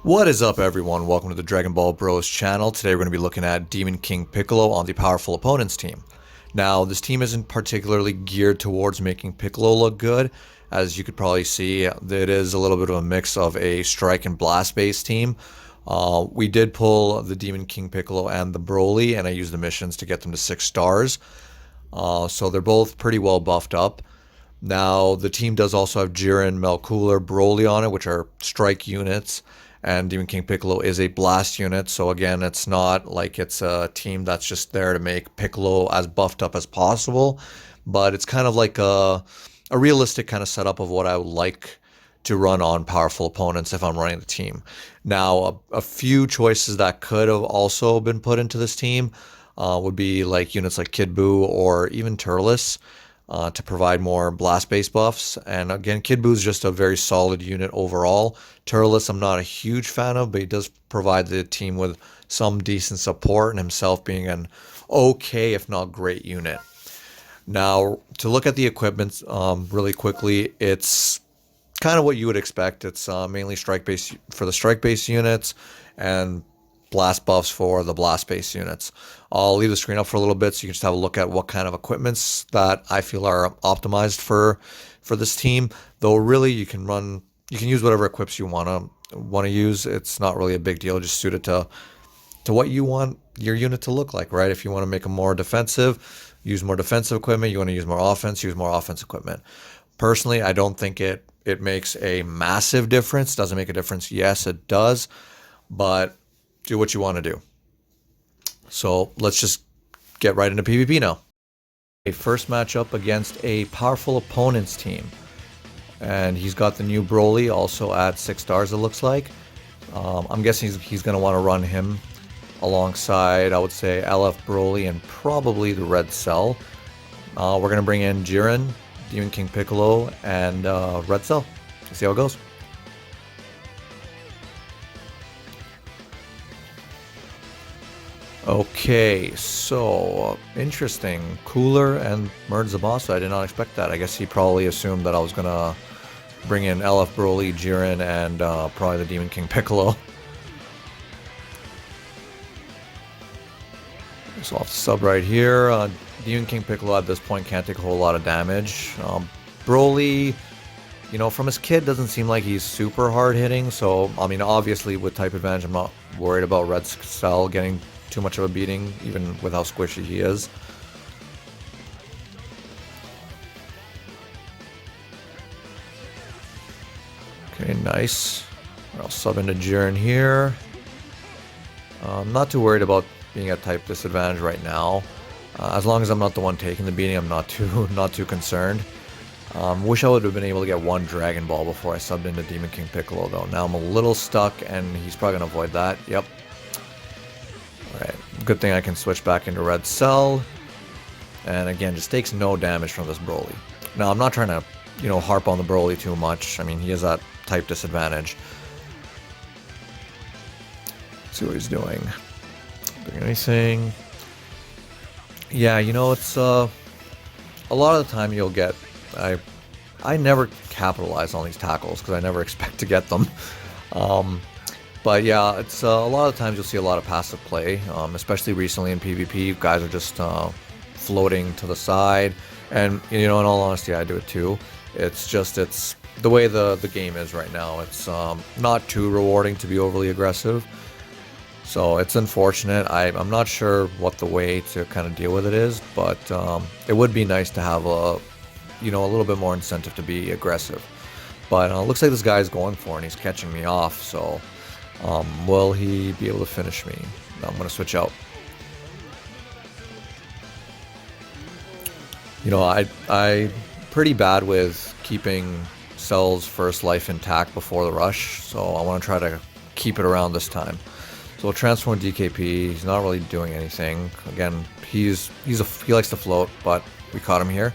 What is up, everyone? Welcome to the Dragon Ball Bros channel. Today we're going to be looking at Demon King Piccolo on the Powerful Opponents team. Now, this team isn't particularly geared towards making Piccolo look good. As you could probably see, it is a little bit of a mix of a strike and blast based team. We did pull the Demon King Piccolo and the Broly, and I used the missions to get them to 6 stars. So they're both pretty well buffed up. Now, the team does also have Jiren, Melcooler, Broly on it, which are strike units. And Demon King Piccolo is a blast unit, so again, it's not like it's a team that's just there to make Piccolo as buffed up as possible, but it's kind of like a realistic kind of setup of what I would like to run on powerful opponents if I'm running the team. Now, a few choices that could have also been put into this team would be like units like Kid Buu or even Turles. To provide more blast-based buffs. And again, Kid Buu is just a very solid unit overall. Turles I'm not a huge fan of, but he does provide the team with some decent support, and himself being an okay, if not great unit. Now, to look at the equipment really quickly, it's kind of what you would expect. It's mainly strike-based for the strike-based units, and blast buffs for the blast based units. I'll leave the screen up for a little bit so you can just have a look at what kind of equipments that I feel are optimized for this team. Though really you can use whatever equips you want to use. It's not really a big deal. Just suit it to what you want your unit to look like, right? If you want to make them more defensive, use more defensive equipment. You want to use more offense, use more offense equipment. Personally, I don't think it makes a massive difference. Doesn't make a difference? Yes, it does, but do what you want to do. So let's just get right into PvP now. A first matchup against a powerful opponent's team. And he's got the new Broly also at 6 stars, it looks like. I'm guessing he's going to want to run him alongside, I would say, LF Broly and probably the Red Cell. We're going to bring in Jiren, Demon King Piccolo, and Red Cell. Let's see how it goes. Okay, so interesting. Cooler and Merge the boss. I did not expect that. I guess he probably assumed that I was gonna bring in LF Broly, Jiren, and probably the Demon King Piccolo. So off the sub right here. Demon King Piccolo at this point can't take a whole lot of damage. Broly, you know, from his kit doesn't seem like he's super hard hitting. So I mean, obviously with type advantage, I'm not worried about Red Cell getting too much of a beating, even with how squishy he is. Okay, nice. I'll sub into Jiren here. I'm not too worried about being at type disadvantage right now. As long as I'm not the one taking the beating, I'm not too concerned. Wish I would have been able to get one Dragon Ball before I subbed into Demon King Piccolo, though. Now I'm a little stuck, and he's probably going to avoid that. Yep. Alright, good thing I can switch back into Red Cell. And again, just takes no damage from this Broly. Now, I'm not trying to, harp on the Broly too much. I mean, he has that type disadvantage. Let's see what he's doing. Doing anything? Yeah, it's a lot of the time you'll get... I never capitalize on these tackles because I never expect to get them. But yeah, it's a lot of times you'll see a lot of passive play, especially recently in PvP. Guys are just floating to the side, and in all honesty, I do it too. It's the way the game is right now. It's not too rewarding to be overly aggressive, so it's unfortunate. I'm not sure what the way to kind of deal with it is, but it would be nice to have a little bit more incentive to be aggressive. But it looks like this guy's going for it, and he's catching me off, so. Will he be able to finish me? No, I'm going to switch out. I'm pretty bad with keeping Cell's first life intact before the rush, so I want to try to keep it around this time. So we'll transform DKP. He's not really doing anything. Again, he likes to float, but we caught him here.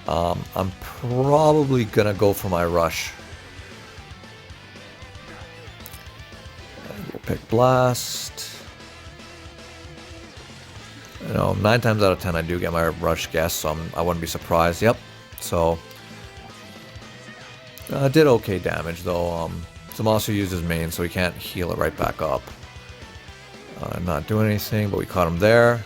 I'm probably going to go for my rush. Pick Blast. 9 times out of 10 I do get my rush guess, so I wouldn't be surprised. Yep. So did okay damage though. Zamasu used his main, so he can't heal it right back up. Not doing anything, but we caught him there.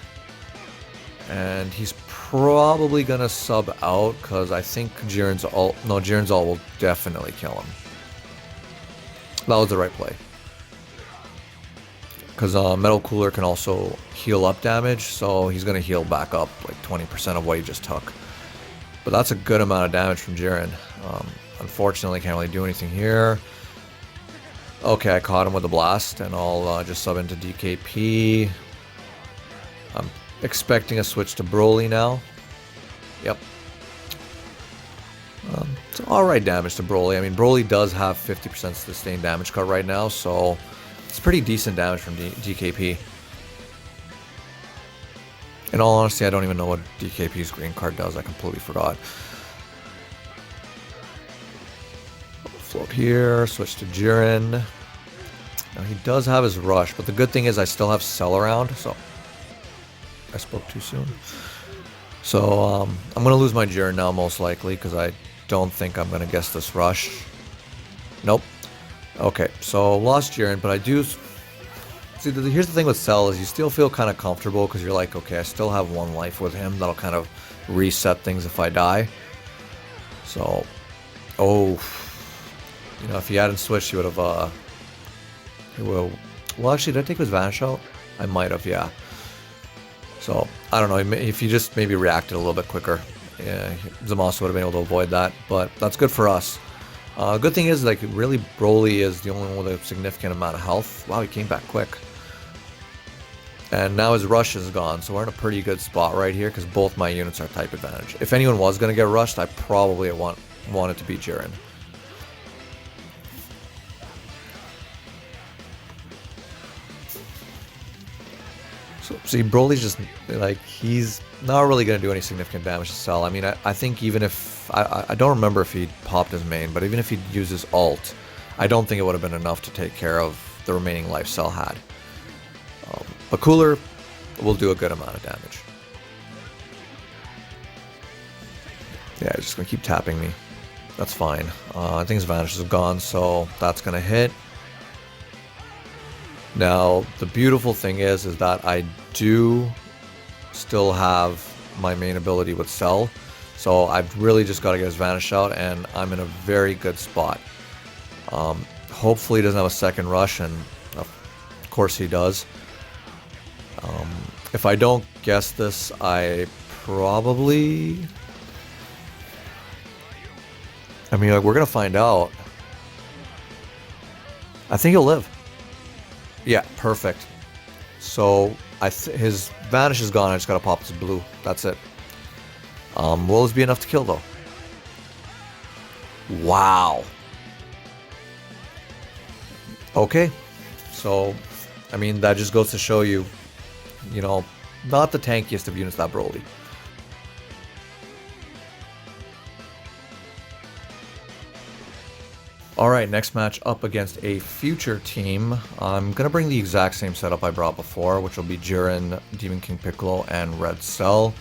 And he's probably gonna sub out, because I think Jiren's ult... No, Jiren's ult will definitely kill him. That was the right play. Because Metal Cooler can also heal up damage, so he's gonna heal back up like 20% of what he just took. But that's a good amount of damage from Jiren. Unfortunately, can't really do anything here. Okay, I caught him with a blast, and I'll just sub into DKP. I'm expecting a switch to Broly now. Yep. It's alright damage to Broly. I mean, Broly does have 50% sustained damage cut right now, so it's pretty decent damage from DKP. In all honesty, I don't even know what DKP's green card does. I completely forgot. Float here, switch to Jiren. Now he does have his rush, but the good thing is I still have Cell around, so I spoke too soon. So I'm going to lose my Jiren now most likely, because I don't think I'm going to guess this rush. Nope. Okay, so lost Jiren, but I do... See, here's the thing with Cell is you still feel kind of comfortable, because you're like, okay, I still have one life with him. That'll kind of reset things if I die. So, oh... You know, if he hadn't switched, he would have, well, actually, did I take his Vanish out? I might have, yeah. So, I don't know, if he just maybe reacted a little bit quicker, yeah, Zamasu would have been able to avoid that, but that's good for us. Good thing is, like, really, Broly is the only one with a significant amount of health. Wow, he came back quick. And now his rush is gone, so we're in a pretty good spot right here, because both my units are type advantage. If anyone was going to get rushed, I probably want it to be Jiren. See, Broly's just, like, he's not really going to do any significant damage to Cell. I mean, I think even if, I don't remember if he popped his main, but even if he'd used his ult, I don't think it would have been enough to take care of the remaining life Cell had. But Cooler will do a good amount of damage. Yeah, he's just going to keep tapping me. That's fine. I think his Vanish is gone, so that's going to hit. Now, the beautiful thing is that I do still have my main ability with Cell, so I've really just got to get his Vanish out, and I'm in a very good spot. Hopefully he doesn't have a second rush, and of course he does. If I don't guess this, I probably... I mean, like, we're going to find out. I think he'll live. Yeah, perfect. So his Vanish is gone. I just gotta pop his blue. That's it. Will this be enough to kill though? Wow. Okay. So, I mean, that just goes to show you, you know, not the tankiest of units, that Broly. Alright, next match up against a future team. I'm going to bring the exact same setup I brought before, which will be Jiren, Demon King Piccolo, and Red Cell.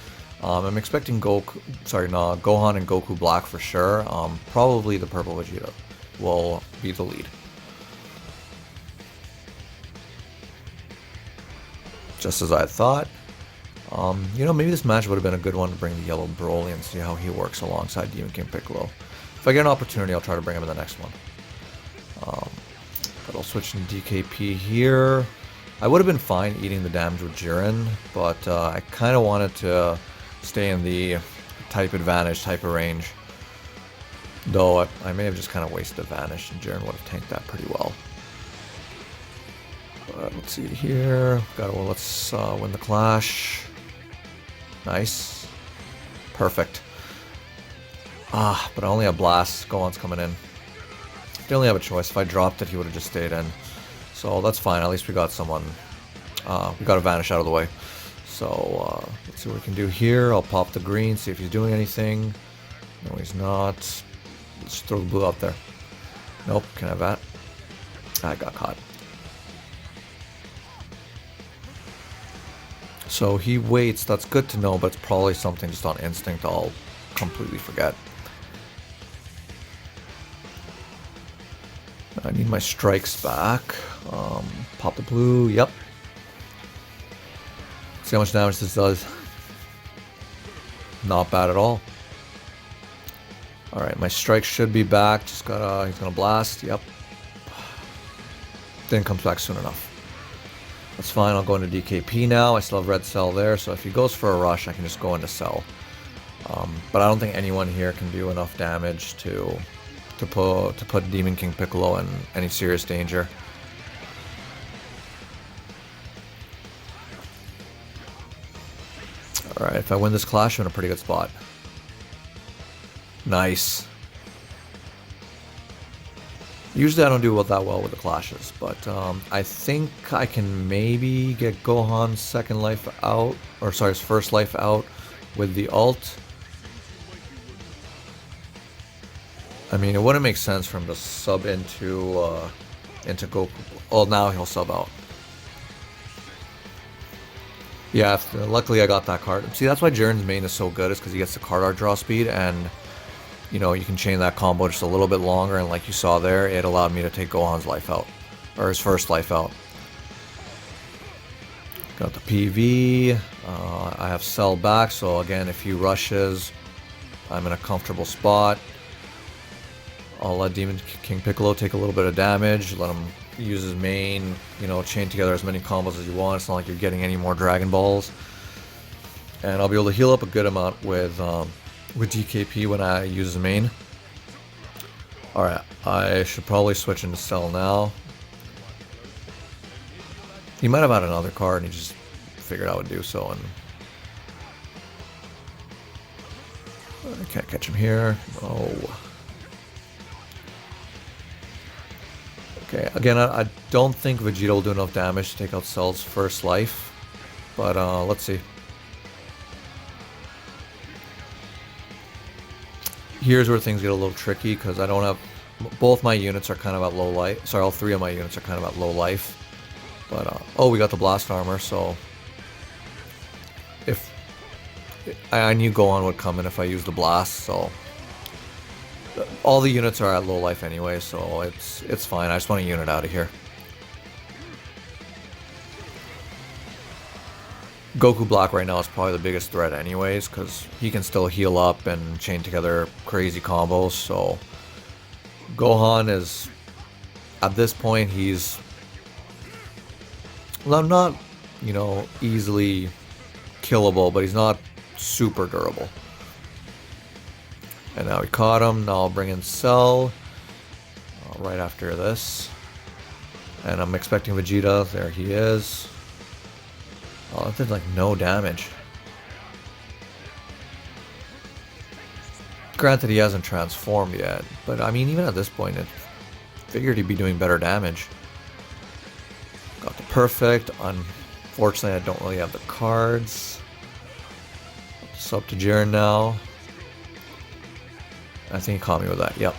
I'm expecting Gohan and Goku Black for sure. Probably the Purple Vegeta will be the lead. Just as I thought. You know, maybe this match would have been a good one to bring the Yellow Broly and see how he works alongside Demon King Piccolo. If I get an opportunity, I'll try to bring him in the next one. But I'll switch to DKP here. I would have been fine eating the damage with Jiren, but I kind of wanted to stay in the type advantage, type of range. Though I may have just kind of wasted the Vanish, and Jiren would have tanked that pretty well. But let's see here. Let's win the clash. Nice. Perfect. But I only have Blast. Gohan's coming in. Didn't really have a choice. If I dropped it, he would have just stayed in. So that's fine. At least we got someone. We got a Vanish out of the way. So let's see what we can do here. I'll pop the green, see if he's doing anything. No, he's not. Let's throw the blue out there. Nope. Can I have that? I got caught. So he waits. That's good to know, but it's probably something just on instinct I'll completely forget. I need my strikes back. Pop the blue, yep. See how much damage this does. Not bad at all. Alright, my strike should be back. Just gotta, he's gonna blast, yep. Then comes back soon enough. That's fine, I'll go into DKP now. I still have red cell there, so if he goes for a rush, I can just go into cell. But I don't think anyone here can do enough damage to put Demon King Piccolo in any serious danger. Alright, if I win this clash, I'm in a pretty good spot. Nice. Usually I don't do that well with the clashes, but I think I can maybe get Gohan's second life out, or sorry, his first life out with the ult. I mean, it wouldn't make sense for him to sub into Goku. Oh, now he'll sub out. Yeah, luckily I got that card. See, that's why Jiren's main is so good, is because he gets the card art draw speed, and you know, you can chain that combo just a little bit longer, and like you saw there, it allowed me to take Gohan's life out, or his first life out. Got the PV, I have Cell back, so again, if he rushes, I'm in a comfortable spot. I'll let Demon King Piccolo take a little bit of damage, let him use his main, you know, chain together as many combos as you want. It's not like you're getting any more Dragon Balls. And I'll be able to heal up a good amount with DKP when I use his main. Alright, I should probably switch into Cell now. He might have had another card and he just figured I would do so, and I can't catch him here. Oh. Okay, again, I don't think Vegeta will do enough damage to take out Cell's first life, but let's see. Here's where things get a little tricky, because I don't have... Both my units are kind of at low life. Sorry, all three of my units are kind of at low life. But, oh, we got the blast armor, so... If... I knew Gohan would come in if I used the blast, so... All the units are at low life anyway, so it's fine. I just want a unit out of here. Goku Black right now is probably the biggest threat anyways, because he can still heal up and chain together crazy combos, so... Gohan is... At this point, he's... Well, not, you know, easily killable, but he's not super durable. And now we caught him. Now I'll bring in Cell right after this. And I'm expecting Vegeta. There he is. Oh, that did like no damage. Granted, he hasn't transformed yet. But I mean, even at this point, I figured he'd be doing better damage. Got the perfect. Unfortunately, I don't really have the cards. It's up to Jiren now. I think he caught me with that, yep.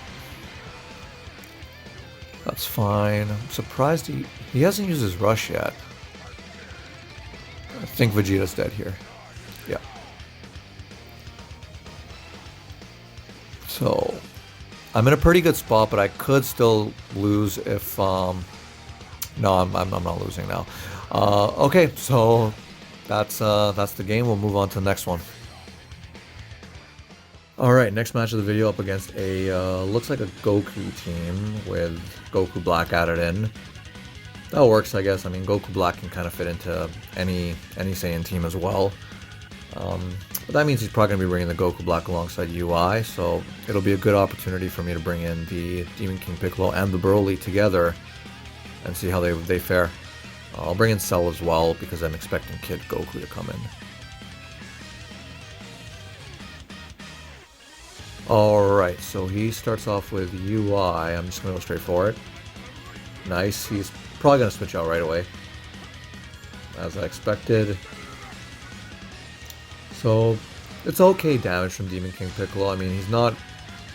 That's fine. I'm surprised he hasn't used his rush yet. I think Vegeta's dead here. Yeah. So, I'm in a pretty good spot, but I could still lose if... No, I'm not losing now. Okay, so that's the game. We'll move on to the next one. Alright, next match of the video up against a, looks like a Goku team with Goku Black added in. That works, I guess. I mean, Goku Black can kind of fit into any Saiyan team as well. But that means he's probably going to be bringing the Goku Black alongside UI, so it'll be a good opportunity for me to bring in the Demon King Piccolo and the Broly together and see how they fare. I'll bring in Cell as well, because I'm expecting Kid Goku to come in. Alright, so he starts off with UI. I'm just going to go straight for it. Nice. He's probably going to switch out right away, as I expected. So, it's okay damage from Demon King Piccolo. I mean, he's not,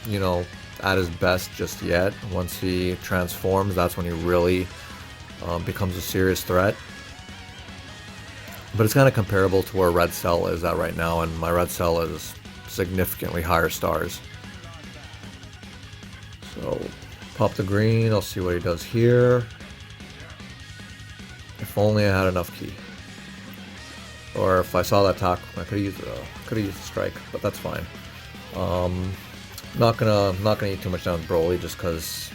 you know, at his best just yet. Once he transforms, that's when he really becomes a serious threat. But it's kind of comparable to where Red Cell is at right now, and my Red Cell is significantly higher stars. So Pop the green, I'll see what he does here. If only I had enough ki. Or if I saw that attack, I could have used the strike, but that's fine. Not gonna eat too much down with Broly just because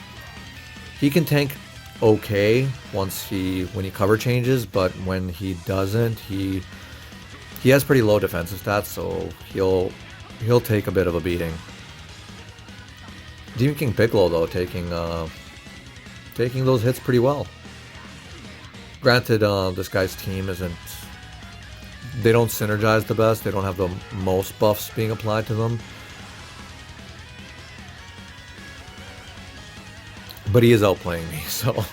he can tank okay when he cover changes, but when he doesn't, he has pretty low defensive stats, so he'll take a bit of a beating. Demon King Piccolo though taking those hits pretty well. Granted, this guy's team they don't synergize the best. They don't have the most buffs being applied to them. But he is outplaying me, so.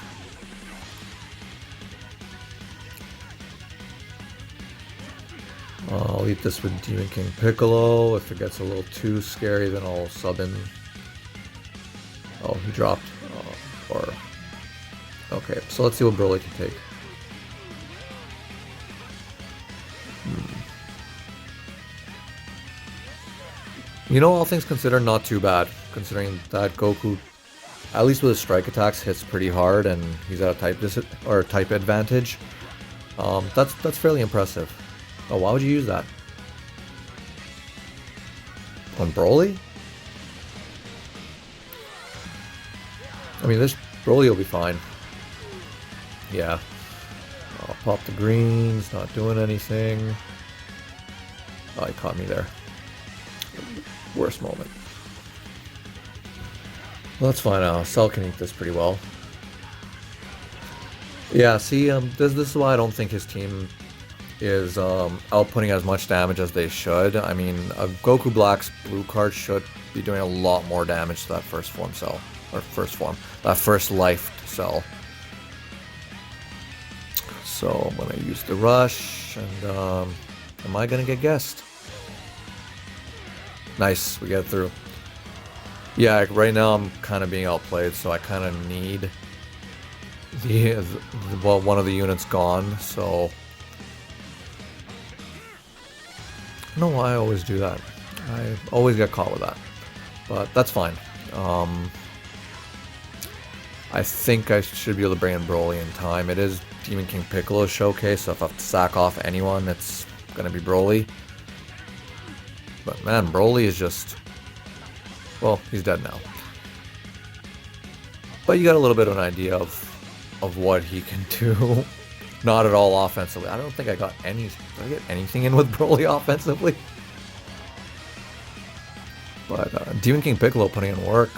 I'll eat this with Demon King Piccolo. If it gets a little too scary, then I'll sub in. Oh, he dropped. Okay, so let's see what Broly can take. You know, all things considered, not too bad, considering that Goku, at least with his strike attacks, hits pretty hard, and he's at a type advantage. That's fairly impressive. Oh, why would you use that? On Broly? I mean, this Broly will be fine. Yeah. I'll pop the greens, not doing anything. Oh, he caught me there. Worst moment. Well, that's fine. Cell can eat this pretty well. Yeah, see, this is why I don't think his team is outputting as much damage as they should. I mean, Goku Black's blue card should be doing a lot more damage to that first life cell. So I'm gonna use the rush, and am I gonna get guessed? Nice, we get through. Yeah, right now I'm kind of being outplayed, so I kind of need one of the units gone. So I don't know why I always do that. I always get caught with that, but that's fine. I think I should be able to bring in Broly in time. It is Demon King Piccolo's showcase, so if I have to sack off anyone, it's gonna be Broly. But man, Broly is just... well, he's dead now. But you got a little bit of an idea of what he can do. Not at all offensively. I don't think I got any... did I get anything in with Broly offensively? But Demon King Piccolo putting in work.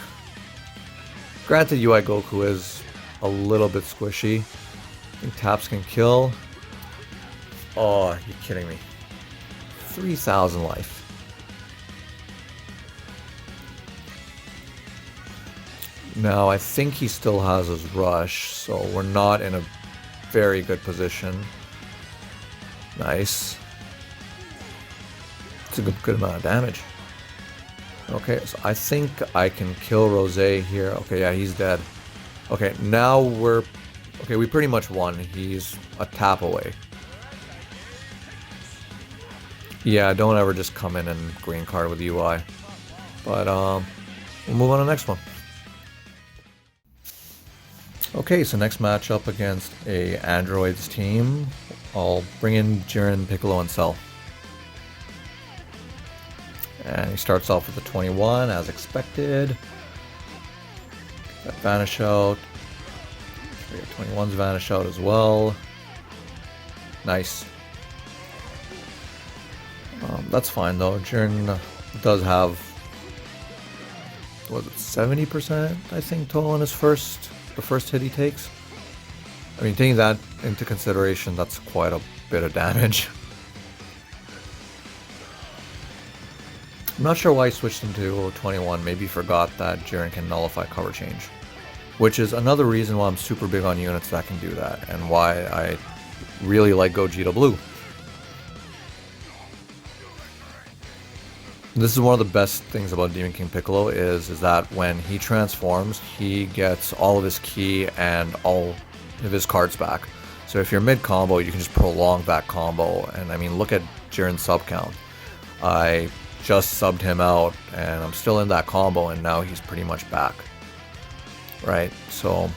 Granted, UI Goku is a little bit squishy. I think taps can kill. Oh, you're kidding me. 3,000 life. Now, I think he still has his rush, so we're not in a very good position. Nice. It's a good amount of damage. Okay, so I think I can kill Rose here. Okay, yeah, he's dead. Okay, now we're... okay, we pretty much won. He's a tap away. Yeah, don't ever just come in and green card with UI. But, we'll move on to the next one. Okay, so next matchup against a Androids team. I'll bring in Jiren, Piccolo, and Cell. And he starts off with a 21, as expected. That vanish out. 21's vanish out as well. Nice. That's fine though. Jiren does have, was it 70%, I think, total in his the first hit he takes. I mean, taking that into consideration, that's quite a bit of damage. I'm not sure why he switched him to 21. Maybe he forgot that Jiren can nullify cover change. Which is another reason why I'm super big on units that can do that, and why I really like Gogeta Blue. This is one of the best things about Demon King Piccolo is that when he transforms, he gets all of his ki and all of his cards back. So if you're mid-combo, you can just prolong that combo. And I mean, look at Jiren's sub count. I just subbed him out, and I'm still in that combo, and now he's pretty much back. right? So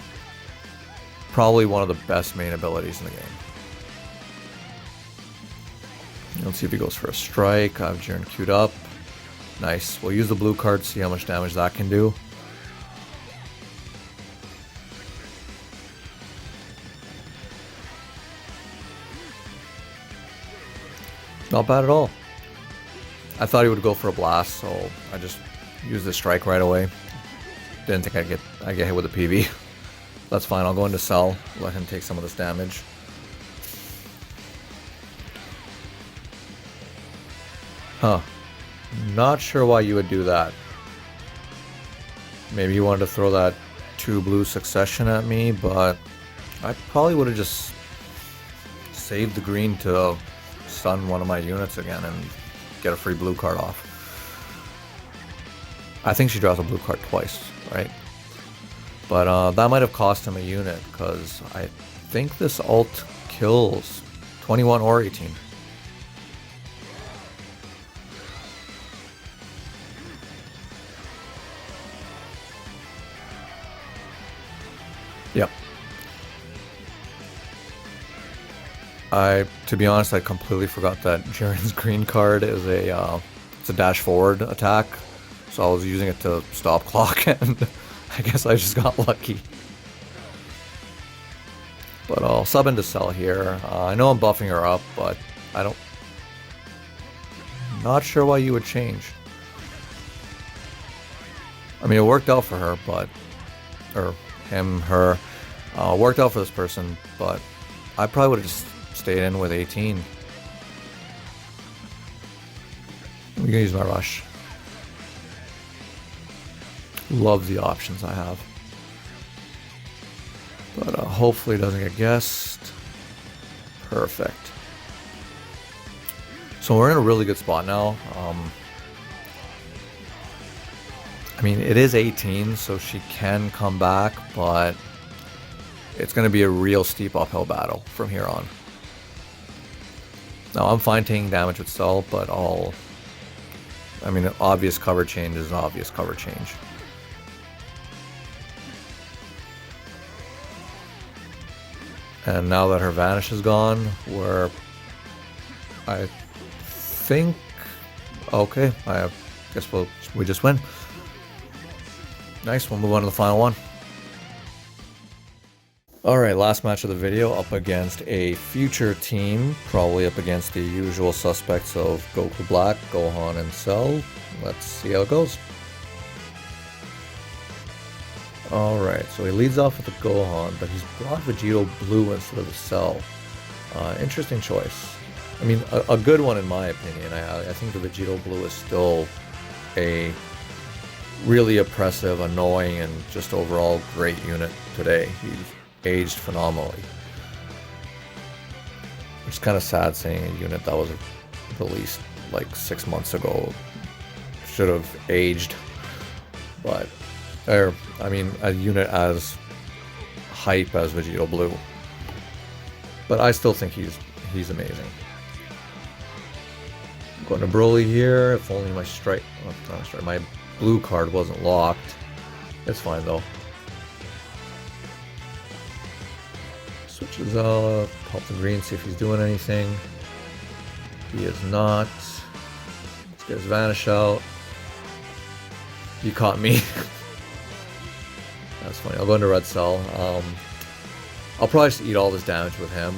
probably one of the best main abilities in the game. Let's see if he goes for a strike. I have Jiren queued up. Nice. We'll use the blue card, see how much damage that can do. Not bad at all. I thought he would go for a blast, so I just used the strike right away. Didn't think I'd get hit with a PV. That's fine. I'll go into Cell, let him take some of this damage. Huh. Not sure why you would do that. Maybe you wanted to throw that 2 blue succession at me, but I probably would have just saved the green to stun one of my units again and get a free blue card off. I think she draws a blue card twice, right? But that might have cost him a unit, because I think this ult kills 21 or 18. Yep. To be honest, I completely forgot that Jiren's green card is it's a dash forward attack, so I was using it to stop clock, and I guess I just got lucky. But I'll sub into Cell here. I know I'm buffing her up, but not sure why you would change. I mean, it worked out for her, or him, her, worked out for this person, but I probably would have just stayed in with 18. I'm gonna use my rush. Love the options I have. But hopefully it doesn't get guessed. Perfect. So we're in a really good spot now. I mean, it is 18, so she can come back, but it's going to be a real steep uphill battle from here on. Now, I'm fine taking damage with Cell, but I mean, an obvious cover change is an obvious cover change. And now that her Vanish is gone, I think, okay, I guess we just win. Nice, we'll move on to the final one. Alright, last match of the video, up against a future team, probably up against the usual suspects of Goku Black, Gohan, and Cell. Let's see how it goes. Alright, so he leads off with the Gohan, but he's brought Vegito Blue instead of the Cell. Interesting choice. I mean, a good one in my opinion. I think the Vegito Blue is still a really oppressive, annoying, and just overall great unit today. He's aged phenomenally. It's kind of sad seeing a unit that was released like 6 months ago should have aged, but I mean, a unit as hype as Vegito Blue. But I still think he's amazing. Going to Broly here. If only my my blue card wasn't locked. It's fine though. Switches up, pop the green, see if he's doing anything. He is not. Let's get his Vanish out. You caught me. That's funny. I'll go into Red Cell. I'll probably just eat all this damage with him.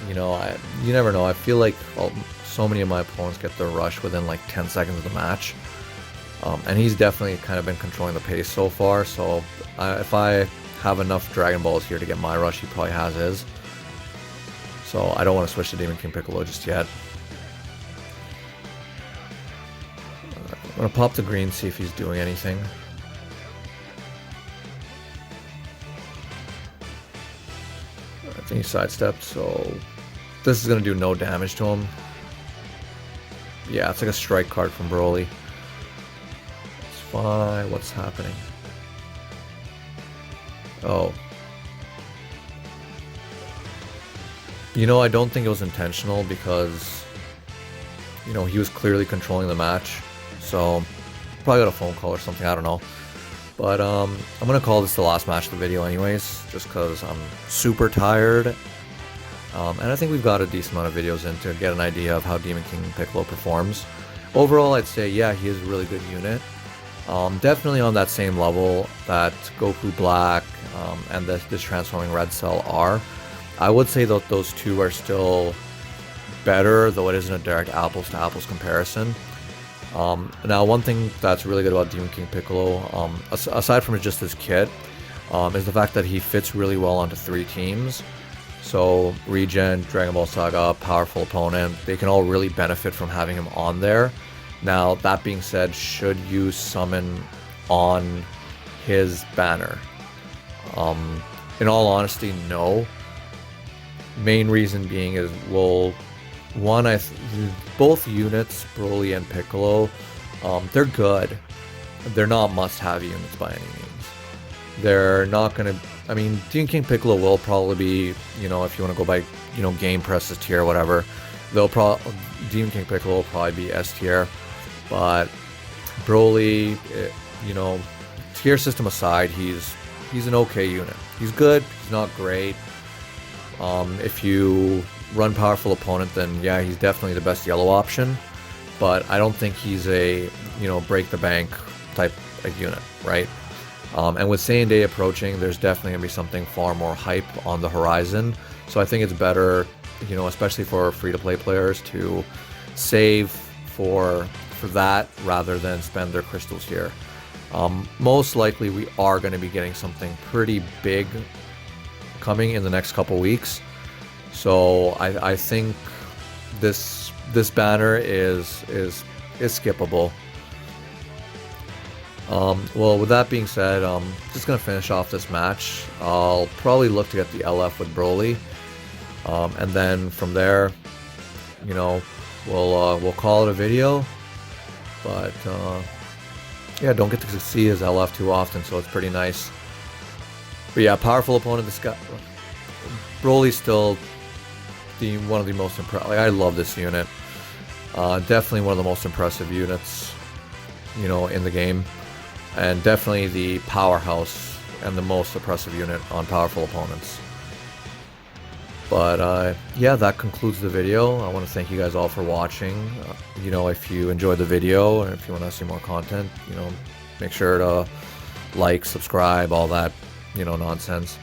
You know, you never know. I feel like so many of my opponents get their rush within like 10 seconds of the match. And he's definitely kind of been controlling the pace so far. So if I have enough Dragon Balls here to get my rush, he probably has his. So I don't want to switch to Demon King Piccolo just yet. I'm going to pop the green, see if he's doing anything. I think he sidestepped, so this is going to do no damage to him. Yeah, it's like a strike card from Broly. It's fine. What's happening? Oh. You know, I don't think it was intentional because, you know, he was clearly controlling the match. So, probably got a phone call or something, I don't know. But I'm gonna call this the last match of the video anyways, just because I'm super tired. And I think we've got a decent amount of videos in to get an idea of how Demon King Piccolo performs. Overall, I'd say, yeah, he is a really good unit. Definitely on that same level that Goku Black and this Transforming Red Cell are. I would say that those two are still better, though it isn't a direct apples-to-apples comparison. Now, one thing that's really good about Demon King Piccolo, aside from just his kit, is the fact that he fits really well onto 3 teams. So, Regen, Dragon Ball Saga, Powerful Opponent, they can all really benefit from having him on there. Now, that being said, should you summon on his banner? In all honesty, no. Main reason being is, well, both units, Broly and Piccolo, they're good. They're not must-have units by any means. They're not going to... I mean, Demon King Piccolo will probably be, you know, if you want to go by, you know, game presses tier or whatever, Demon King Piccolo will probably be S tier. But Broly, you know, tier system aside, he's an okay unit. He's good. He's not great. If you run Powerful Opponent, then yeah, he's definitely the best yellow option. But I don't think he's a, you know, break the bank type of unit, right? And with Saiyan Day approaching, there's definitely going to be something far more hype on the horizon. So I think it's better, you know, especially for free-to-play players, to save for that rather than spend their crystals here. Most likely we are going to be getting something pretty big coming in the next couple weeks. So I think this banner is skippable. Well, with that being said, just gonna finish off this match. I'll probably look to get the LF with Broly, and then from there, you know, we'll call it a video. But yeah, don't get to see his LF too often, so it's pretty nice. But yeah, Powerful Opponent. This guy, Broly's still one of the most impressive. Like, I love this unit. Definitely one of the most impressive units, you know, in the game. And definitely the powerhouse and the most oppressive unit on Powerful Opponents. But yeah, that concludes the video. I want to thank you guys all for watching. You know, if you enjoyed the video and if you want to see more content, you know, make sure to like, subscribe, all that, you know, nonsense.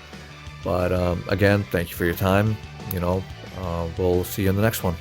But again, thank you for your time. You know, we'll see you in the next one.